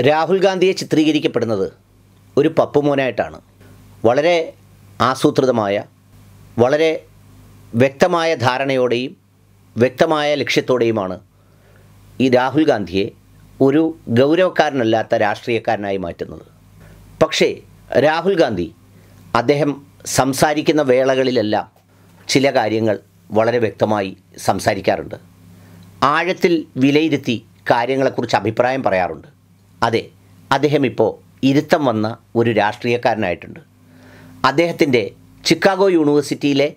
രാഹുൽ ഗാന്ധിയെ ചിത്രീകരിക്കപ്പെടുന്നത് ഒരു പപ്പുമോനായിട്ടാണ്. വളരെ ആസൂത്രിതമായ, വളരെ വ്യക്തമായ ധാരണയോടെയും വ്യക്തമായ ലക്ഷ്യത്തോടെയുമാണ് ഈ രാഹുൽ ഗാന്ധിയെ ഒരു ഗൗരവക്കാരനല്ലാത്ത രാഷ്ട്രീയക്കാരനായി മാറ്റുന്നത്. പക്ഷേ രാഹുൽ ഗാന്ധി അദ്ദേഹം സംസാരിക്കുന്ന വേളകളിലെല്ലാം ചില കാര്യങ്ങൾ വളരെ വ്യക്തമായി സംസാരിക്കാറുണ്ട്. ആഴത്തിൽ വിലയിരുത്തി കാര്യങ്ങളെക്കുറിച്ച് അഭിപ്രായം പറയാറുണ്ട്. അതെ, അദ്ദേഹം ഇപ്പോൾ ഇരുത്തം വന്ന ഒരു രാഷ്ട്രീയക്കാരനായിട്ടുണ്ട്. അദ്ദേഹത്തിൻ്റെ ചിക്കാഗോ യൂണിവേഴ്സിറ്റിയിലെ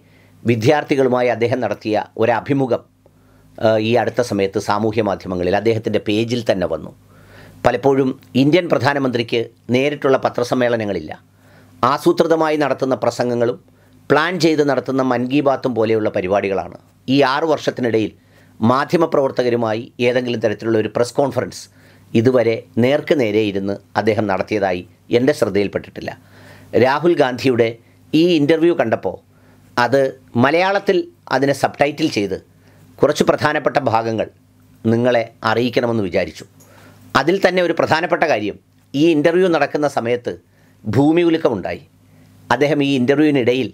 വിദ്യാർത്ഥികളുമായി അദ്ദേഹം നടത്തിയ ഒരഭിമുഖം ഈ അടുത്ത സമയത്ത് സാമൂഹ്യ മാധ്യമങ്ങളിൽ അദ്ദേഹത്തിൻ്റെ പേജിൽ തന്നെ വന്നു. പലപ്പോഴും ഇന്ത്യൻ പ്രധാനമന്ത്രിക്ക് നേരിട്ടുള്ള പത്രസമ്മേളനങ്ങളില്ല. ആസൂത്രിതമായി നടത്തുന്ന പ്രസംഗങ്ങളും പ്ലാൻ ചെയ്ത് നടത്തുന്ന മൻ കി ബാത്തും പോലെയുള്ള പരിപാടികളാണ്. ഈ 6 വർഷത്തിനിടയിൽ മാധ്യമപ്രവർത്തകരുമായി ഏതെങ്കിലും തരത്തിലുള്ള ഒരു പ്രസ് കോൺഫറൻസ് ഇതുവരെ നേർക്ക് നേരെ ഇരുന്ന് അദ്ദേഹം നടത്തിയതായി എൻ്റെ ശ്രദ്ധയിൽപ്പെട്ടിട്ടില്ല. രാഹുൽ ഗാന്ധിയുടെ ഈ ഇൻ്റർവ്യൂ കണ്ടപ്പോൾ അത് മലയാളത്തിൽ അതിനെ സബ്ടൈറ്റിൽ ചെയ്ത് കുറച്ച് പ്രധാനപ്പെട്ട ഭാഗങ്ങൾ നിങ്ങളെ അറിയിക്കണമെന്ന് വിചാരിച്ചു. അതിൽ തന്നെ ഒരു പ്രധാനപ്പെട്ട കാര്യം, ഈ ഇൻ്റർവ്യൂ നടക്കുന്ന സമയത്ത് ഭൂമി കുലുക്കമുണ്ടായി. അദ്ദേഹം ഈ ഇൻ്റർവ്യൂവിനിടയിൽ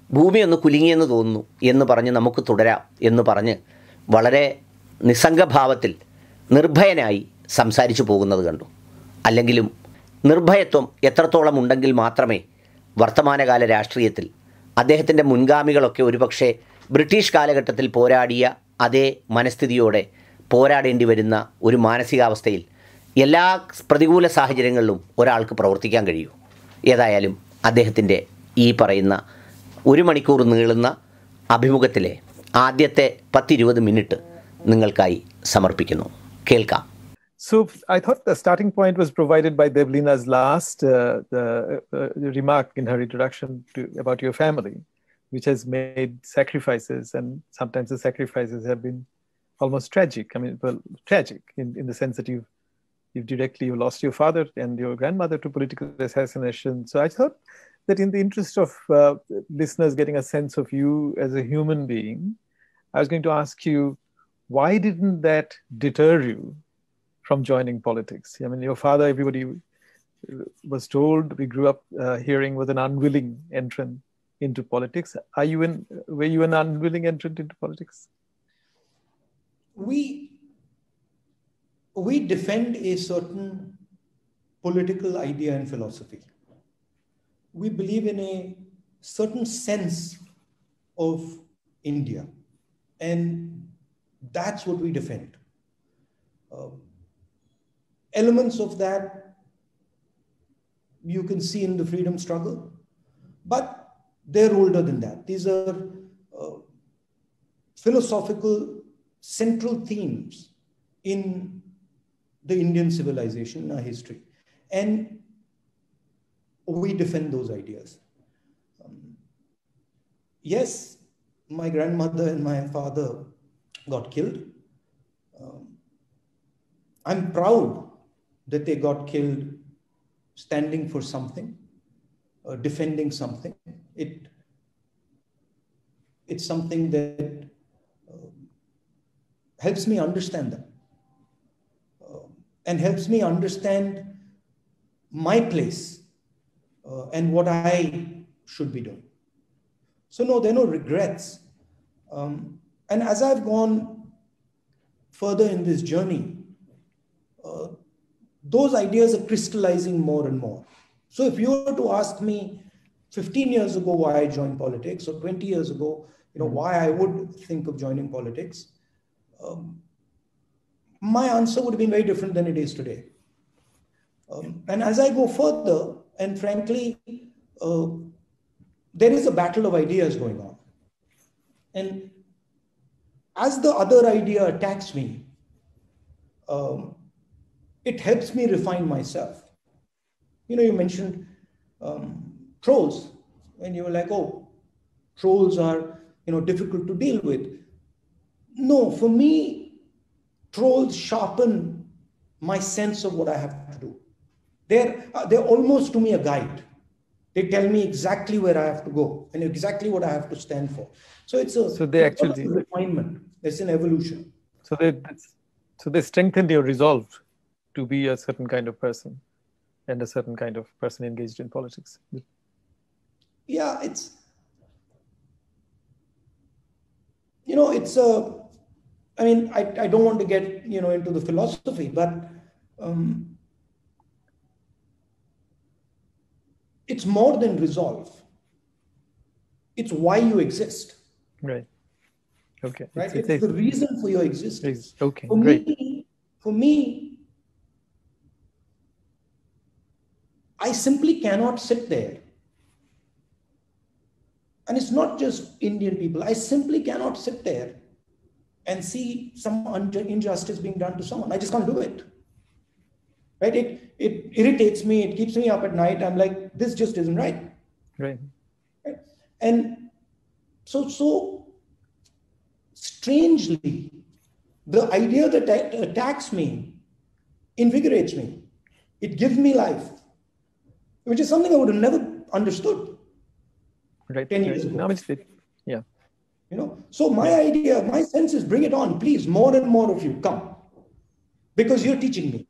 ഭൂമി ഒന്ന് കുലുങ്ങിയെന്ന് തോന്നുന്നു എന്ന് പറഞ്ഞ് നമുക്ക് തുടരാം എന്ന് പറഞ്ഞ് വളരെ നിസ്സംഗഭാവത്തിൽ നിർഭയനായി സംസാരിച്ചു പോകുന്നത് കണ്ടു. അല്ലെങ്കിലും നിർഭയത്വം എത്രത്തോളം ഉണ്ടെങ്കിൽ മാത്രമേ വർത്തമാനകാല രാഷ്ട്രീയത്തിൽ അദ്ദേഹത്തിൻ്റെ മുൻഗാമികളൊക്കെ ഒരുപക്ഷെ ബ്രിട്ടീഷ് കാലഘട്ടത്തിൽ പോരാടിയ അതേ മനസ്ഥിതിയോടെ പോരാടേണ്ടി വരുന്ന ഒരു മാനസികാവസ്ഥയിൽ എല്ലാ പ്രതികൂല സാഹചര്യങ്ങളിലും ഒരാൾക്ക് പ്രവർത്തിക്കാൻ കഴിയൂ. ഏതായാലും അദ്ദേഹത്തിൻ്റെ ഈ പറയുന്ന 1 മണിക്കൂർ നീളുന്ന അഭിമുഖത്തിലെ ആദ്യത്തെ 10-20 മിനിറ്റ് നിങ്ങൾക്കായി സമർപ്പിക്കുന്നു. കേൾക്കാം. So I thought the starting point was provided by Devlina's last remark in her introduction about your family, which has made sacrifices, and sometimes the sacrifices have been almost tragic. I mean, well, tragic in the sense that you lost your father and your grandmother to political assassination. So I thought that in the interest of listeners getting a sense of you as a human being, I was going to ask you, why didn't that deter you from joining politics? I mean, your father, everybody was told, we grew up hearing, was an unwilling entrant into politics. Were you an unwilling entrant into politics? We defend a certain political idea and philosophy. We believe in a certain sense of India, and that's what we defend. Elements of that you can see in the freedom struggle, but they're older than that. These are philosophical central themes in the Indian civilization, in our history, and we defend those ideas. Yes, my grandmother and my father got killed. I'm proud that they got killed standing for something, defending something. It's something that helps me understand them and helps me understand my place and what I should be doing. So no, there are no regrets. And as I've gone further in this journey, those ideas are crystallizing more and more. So if you were to ask me 15 years ago why I joined politics, or 20 years ago, why I would think of joining politics, my answer would have been very different than it is today. And as I go further, and frankly, there is a battle of ideas going on. And as the other idea attacks me, it helps me refine myself. You mentioned trolls, and you were like, oh, trolls are, difficult to deal with. No, for me, trolls sharpen my sense of what I have to do. They're almost to me a guide. They tell me exactly where I have to go and exactly what I have to stand for. So it's a refinement. It's an evolution. So they strengthen your resolve. to be a certain kind of person and a certain kind of person engaged in politics. Yeah, it's I mean, I don't want to get, into the philosophy, but it's more than resolve. It's why you exist. Right. Okay. Right? It's the reason for your existence. Okay, For me, I simply cannot sit there. And it's not just Indian people. I simply cannot sit there and see some injustice being done to someone. I just can't do it. Right? It irritates me. It keeps me up at night. I'm like, this just isn't right. Right. And so strangely, the idea that attacks me invigorates me. It gives me life, which is something I would have never understood. Right. 10 years ago. Yeah. So my sense is, bring it on, please. More and more of you come, because you're teaching me.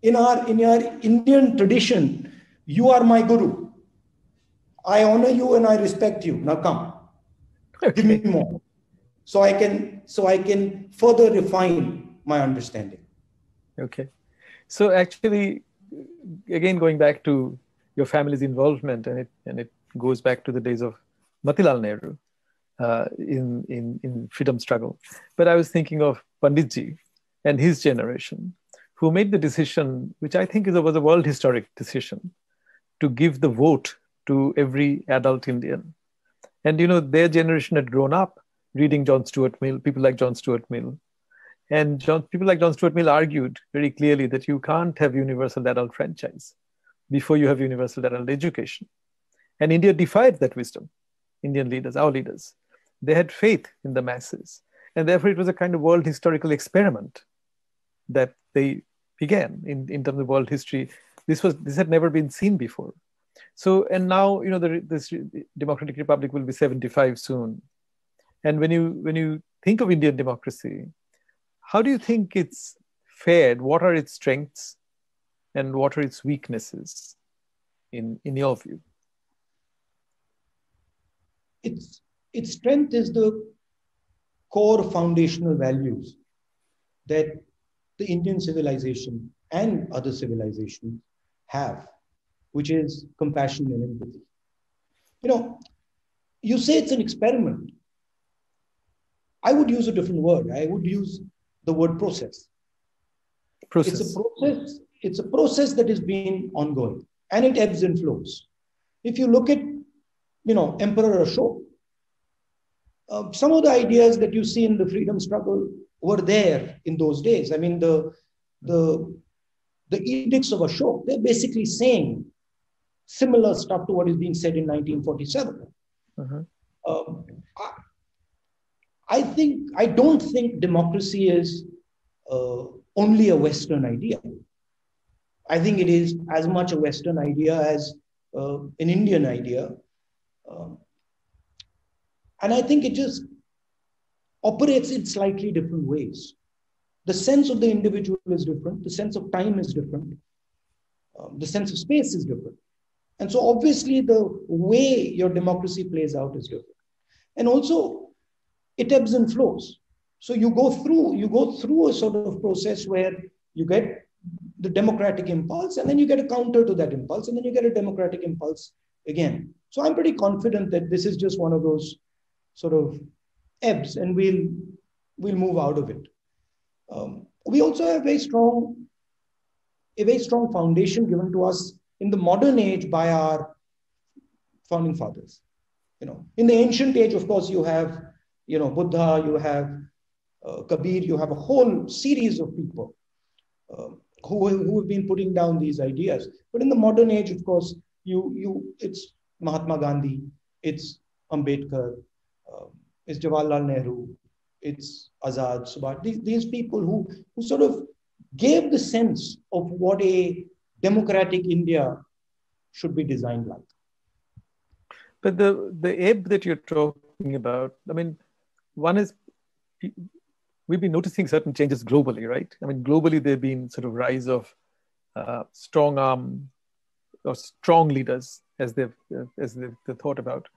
In your Indian tradition, you are my guru. I honor you and I respect you. Now come, give me more, so I can further refine my understanding. Okay. So actually, again, going back to your family's involvement, and it goes back to the days of Motilal Nehru in freedom struggle. But I was thinking of Panditji and his generation, who made the decision, which I think was a world historic decision, to give the vote to every adult Indian. And their generation had grown up reading John Stuart Mill, people like John Stuart Mill. And people like John Stuart Mill argued very clearly that you can't have universal adult franchise before you have universal adult education. And India defied that wisdom. Indian leaders, our leaders, they had faith in the masses. And therefore it was a kind of world historical experiment that they began in terms of world history. This had never been seen before. So, and now, this Democratic Republic will be 75 soon. And when you think of Indian democracy, how do you think it's fared? What are its strengths and what are its weaknesses in your view? Its strength is the core foundational values that the Indian civilization and other civilizations have, which is compassion and empathy. You say it's an experiment. I would use a different word. I would use the word process. It's a process that has been ongoing, and it ebbs and flows. If you look at, Emperor Ashok, some of the ideas that you see in the freedom struggle were there in those days. I mean, the edicts of Ashok, they're basically saying similar stuff to what is being said in 1947. I don't think democracy is only a Western idea. I think it is as much a Western idea as an Indian idea. And I think it just operates in slightly different ways. The sense of the individual is different. The sense of time is different. The sense of space is different. And so obviously the way your democracy plays out is different. And also it ebbs and flows. So you go through a sort of process where you get the democratic impulse, and then you get a counter to that impulse, and then you get a democratic impulse again. So I'm pretty confident that this is just one of those sort of ebbs, and we'll move out of it. We also have a very strong foundation given to us in the modern age by our founding fathers. In the ancient age, of course, you have, Buddha, you have Kabir, you have a whole series of people who have been putting down these ideas. But in the modern age, of course, it's Mahatma Gandhi, it's Ambedkar, it's Jawaharlal Nehru, it's Azad, Subhash. These people who sort of gave the sense of what a democratic India should be designed like. But the ebb that you're talking about, I mean, one is we've been noticing certain changes globally, right? I mean, globally, there have been sort of rise of strong arm or strong leaders, as they've thought about,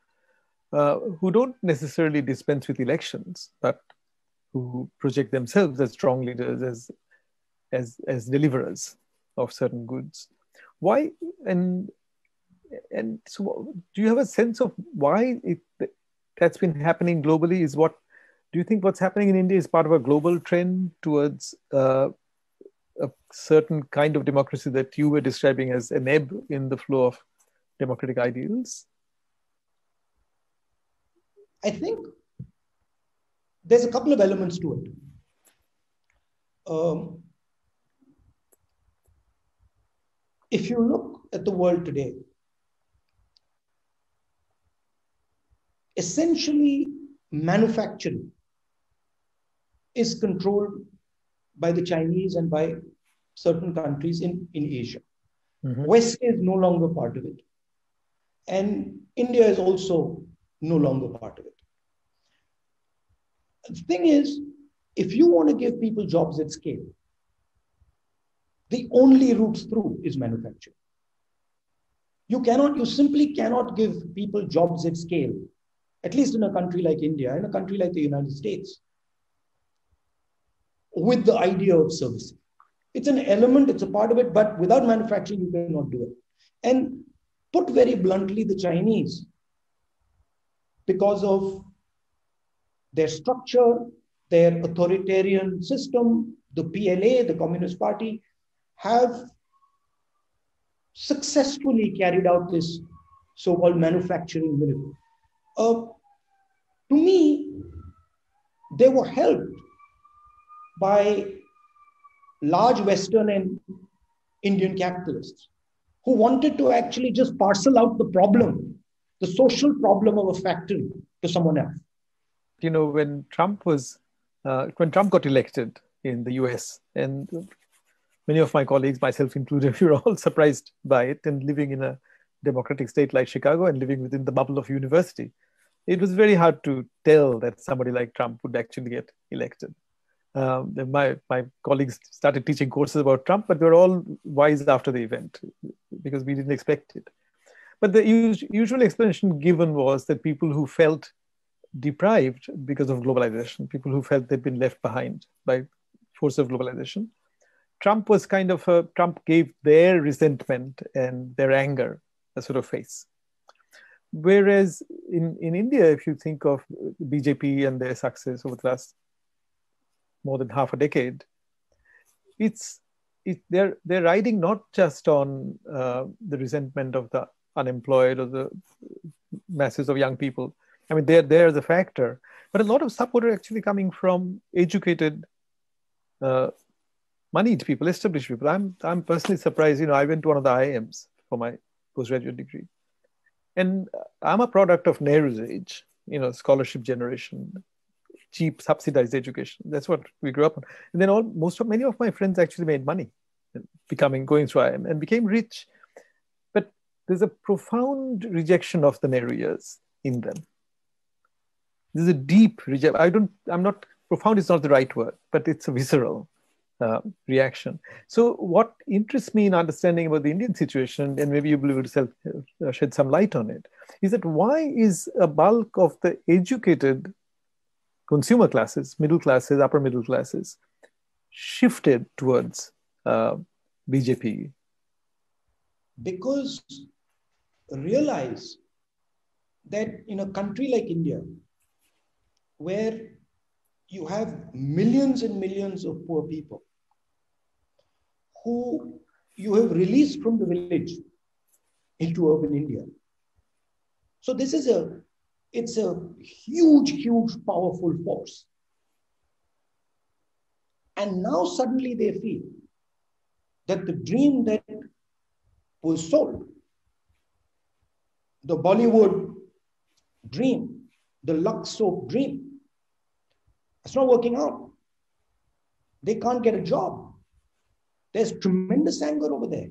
who don't necessarily dispense with elections, but who project themselves as strong leaders, as deliverers of certain goods. Why and so, do you have a sense of why that's been happening globally? Do you think what's happening in India is part of a global trend towards a certain kind of democracy that you were describing as an ebb in the flow of democratic ideals? I think there's a couple of elements to it. If you look at the world today, essentially manufacturing is controlled by the Chinese and by certain countries in Asia. Mm-hmm. West is no longer part of it. And India is also no longer part of it. The thing is, if you want to give people jobs at scale, the only route through is manufacturing. You simply cannot give people jobs at scale, at least in a country like India, in a country like the United States, with the idea of servicing. It's an element, it's a part of it, but without manufacturing, you cannot do it. And put very bluntly, the Chinese, because of their structure, their authoritarian system, the PLA, the Communist Party, have successfully carried out this so-called manufacturing miracle. To me, they were helped by large Western and Indian capitalists who wanted to actually just parcel out the problem, the social problem of a factory, to someone else. You know, when Trump got elected in the US, and many of my colleagues, myself included, we were all surprised by it, and living in a democratic state like Chicago and living within the bubble of university, it was very hard to tell that somebody like Trump would actually get elected. My colleagues started teaching courses about Trump, but they were all wise after the event because we didn't expect it. But the usual explanation given was that people who felt deprived because of globalization, people who felt they'd been left behind by force of globalization, Trump gave their resentment and their anger a sort of face. Whereas in India, if you think of BJP and their success over the last more than half a decade, they're riding not just on the resentment of the unemployed or the masses of young people. I mean, they're there as a factor, but a lot of support are actually coming from educated, moneyed people, established people. I'm personally surprised. You know, I went to one of the IIMs for my postgraduate degree, and I'm a product of Nehru's age. You know, scholarship generation, cheap subsidized education. That's what we grew up on. And then many of my friends actually made money, going through IIM and became rich. But there's a profound rejection of the Nehru years in them. There's a deep rejection. Profound is not the right word, but it's a visceral reaction. So what interests me in understanding about the Indian situation, and maybe you'll be able to shed some light on it, is that why is a bulk of the educated consumer classes, middle classes, upper middle classes, shifted towards BJP? Because realize that in a country like India, where you have millions and millions of poor people who you have released from the village into urban India. So it's a huge, huge, powerful force. And now suddenly they feel that the dream that was sold, the Bollywood dream, the Lux soap dream, it's not working out. They can't get a job. There's tremendous anger over there.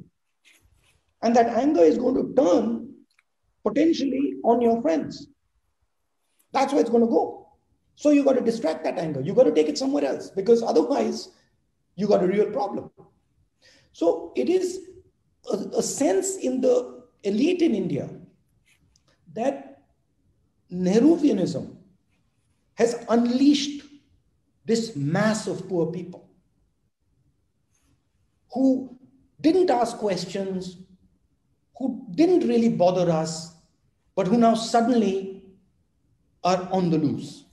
And that anger is going to turn potentially on your friends. That's where it's going to go. So you got to distract that anger. You got to take it somewhere else, because otherwise you got a real problem. So it is a sense in the elite in India that Nehruvianism has unleashed this mass of poor people who didn't ask questions, who didn't really bother us, but who now suddenly are on the loose.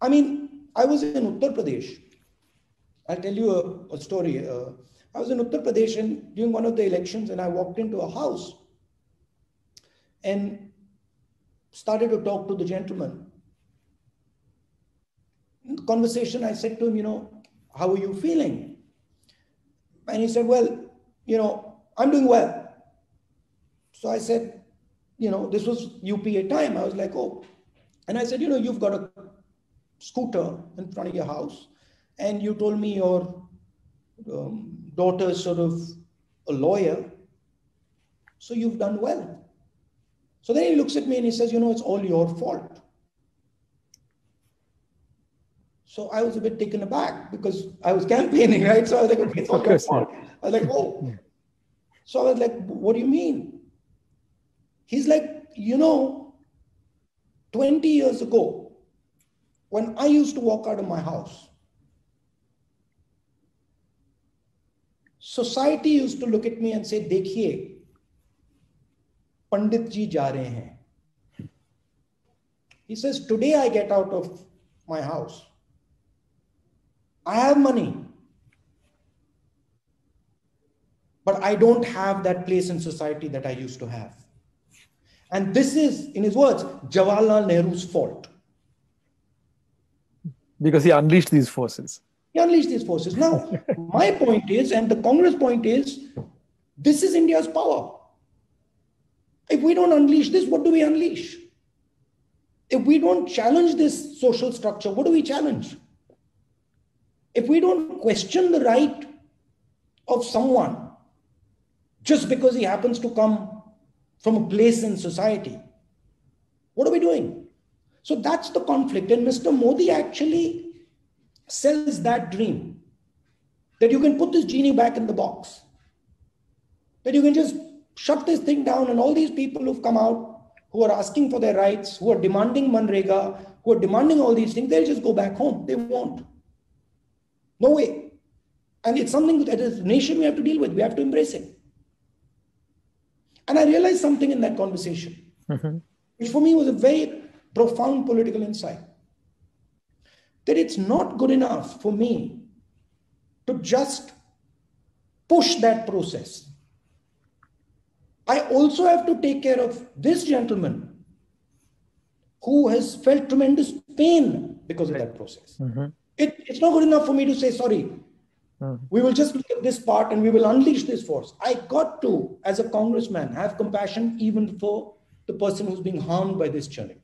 I mean, I was in Uttar Pradesh. I'll tell you a story. I was in Uttar Pradesh and during one of the elections, and I walked into a house and started to talk to the gentleman. In the conversation, I said to him, how are you feeling? And he said, well, I'm doing well. So I said, this was UPA time. I was like, oh. And I said, you've got a scooter in front of your house. And you told me your daughter is sort of a lawyer. So you've done well. So then he looks at me and he says, it's all your fault. So I was a bit taken aback because I was campaigning, right? So I was like, okay, it's all your fault. I was like, oh. So I was like, what do you mean? He's like, 20 years ago, when I used to walk out of my house, society used to look at me and say, देखिए, Pandit ji ja rahe hain. He says, today I get out of my house. I have money, but I don't have that place in society that I used to have. And this is, in his words, Jawaharlal Nehru's fault. Because he unleashed these forces. He unleashed these forces. Now, my point is, and the Congress point is, this is India's power. If we don't unleash this, what do we unleash? If we don't challenge this social structure, what do we challenge? If we don't question the right of someone just because he happens to come from a place in society, what are we doing? So that's the conflict. And Mr. Modi actually sells that dream that you can put this genie back in the box, that you can just shut this thing down, and all these people who've come out, who are asking for their rights, who are demanding Manrega, who are demanding all these things, they'll just go back home. They won't. No way. And it's something that as a nation we have to deal with. We have to embrace it. And I realized something in that conversation, which for me was a very profound political insight, that it's not good enough for me to just push that process. I also have to take care of this gentleman who has felt tremendous pain because of that process. It's not good enough for me to say, sorry, we will just look at this part and we will unleash this force. I got to, as a congressman, have compassion even for the person who's being harmed by this churning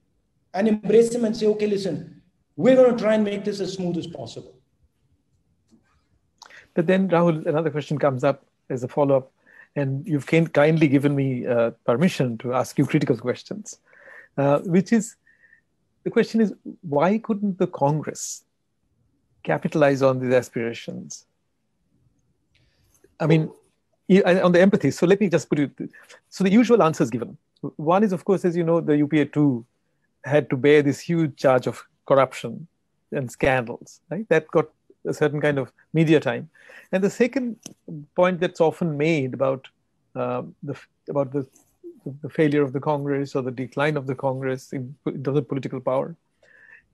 and embrace him and say, okay, listen, we're going to try and make this as smooth as possible. But then, Rahul, another question comes up as a follow-up, and you've kindly given me permission to ask you critical questions, which is, the question is, why couldn't the Congress capitalize on these aspirations? I mean, on the empathy. So let me just put it. So the usual answers given. One is, of course, as you know, the UPA 2 had to bear this huge charge of corruption and scandals, right? That got a certain kind of media time. And the second point that's often made about the failure of the Congress or the decline of the Congress in terms of political power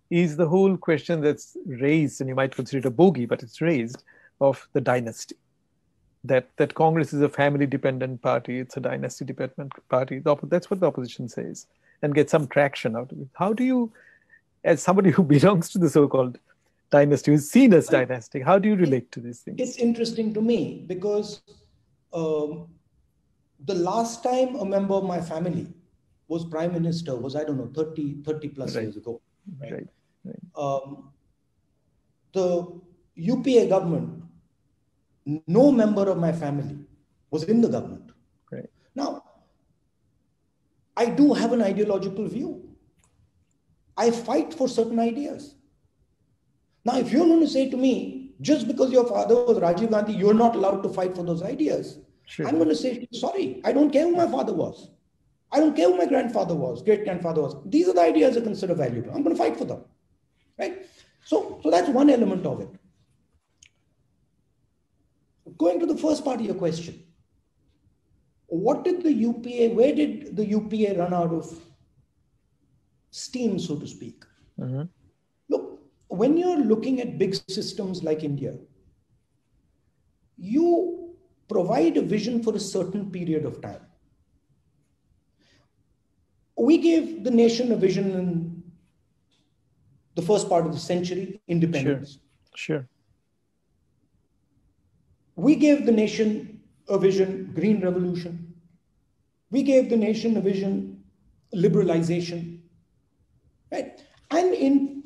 is the whole question that's raised, and you might consider it a bogey, but it's raised, of the dynasty. That Congress is a family-dependent party, it's a dynasty-dependent party. That's what the opposition says, and get some traction out of it. How do you, as somebody who belongs to the so-called dynasty, who is seen as dynastic, how do you relate to these things? It's interesting to me because the last time a member of my family was prime minister was, I don't know, 30 plus years ago. Right. The UPA government, no member of my family was in the government. Now, I do have an ideological view. I fight for certain ideas. Now, if you're going to say to me, just because your father was Rajiv Gandhi, you're not allowed to fight for those ideas, Sure. I'm going to say, sorry, I don't care who my father was. I don't care who my grandfather was, great-grandfather was. These are the ideas I consider valuable. I'm going to fight for them, right? So that's one element of it. Going to the first part of your question, what did the UPA, where did the UPA run out of steam, so to speak? Mm-hmm. Look, when you're looking at big systems like India, you provide a vision for a certain period of time. We gave the nation a vision in the first part of the century, independence. Sure. We gave the nation a vision, green revolution. We gave the nation a vision, liberalization, right? And in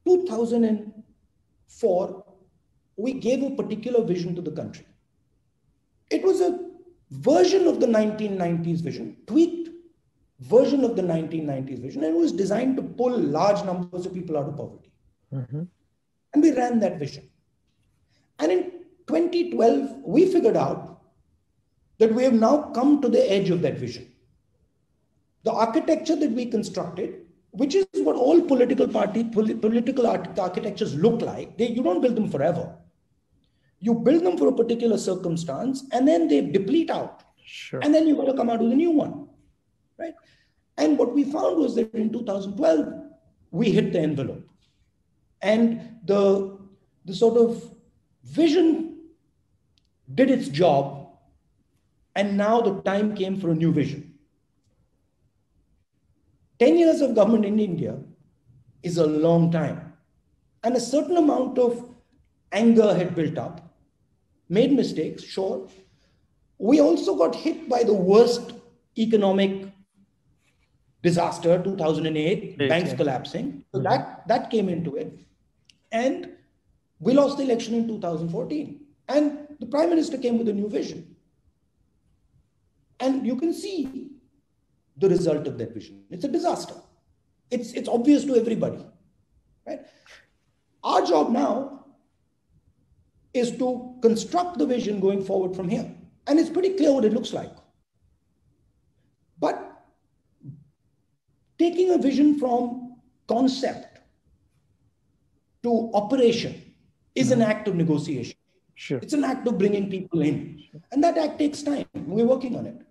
2004, we gave a particular vision to the country. It was a version of the 1990s vision, tweaked version of the 1990s vision, and it was designed to pull large numbers of people out of poverty. Mm-hmm. And we ran that vision. And in 2012, we figured out that we have now come to the edge of that vision. The architecture that we constructed, which is what all political architectures look like, you don't build them forever. You build them for a particular circumstance, and then they deplete out. Sure. And then you've got to come out with a new one, right? And what we found was that in 2012, we hit the envelope. And the sort of vision did its job, and now the time came for a new vision. 10 years of government in India is a long time. And a certain amount of anger had built up, made mistakes, sure. We also got hit by the worst economic disaster, 2008, banks collapsing. So that came into it. And we lost the election in 2014. And the Prime Minister came with a new vision. And you can see the result of that vision. It's a disaster. It's obvious to everybody, right? Our job now is to construct the vision going forward from here. And it's pretty clear what it looks like. But taking a vision from concept to operation is an act of negotiation. Sure. It's an act of bringing people in. And that act takes time. We're working on it.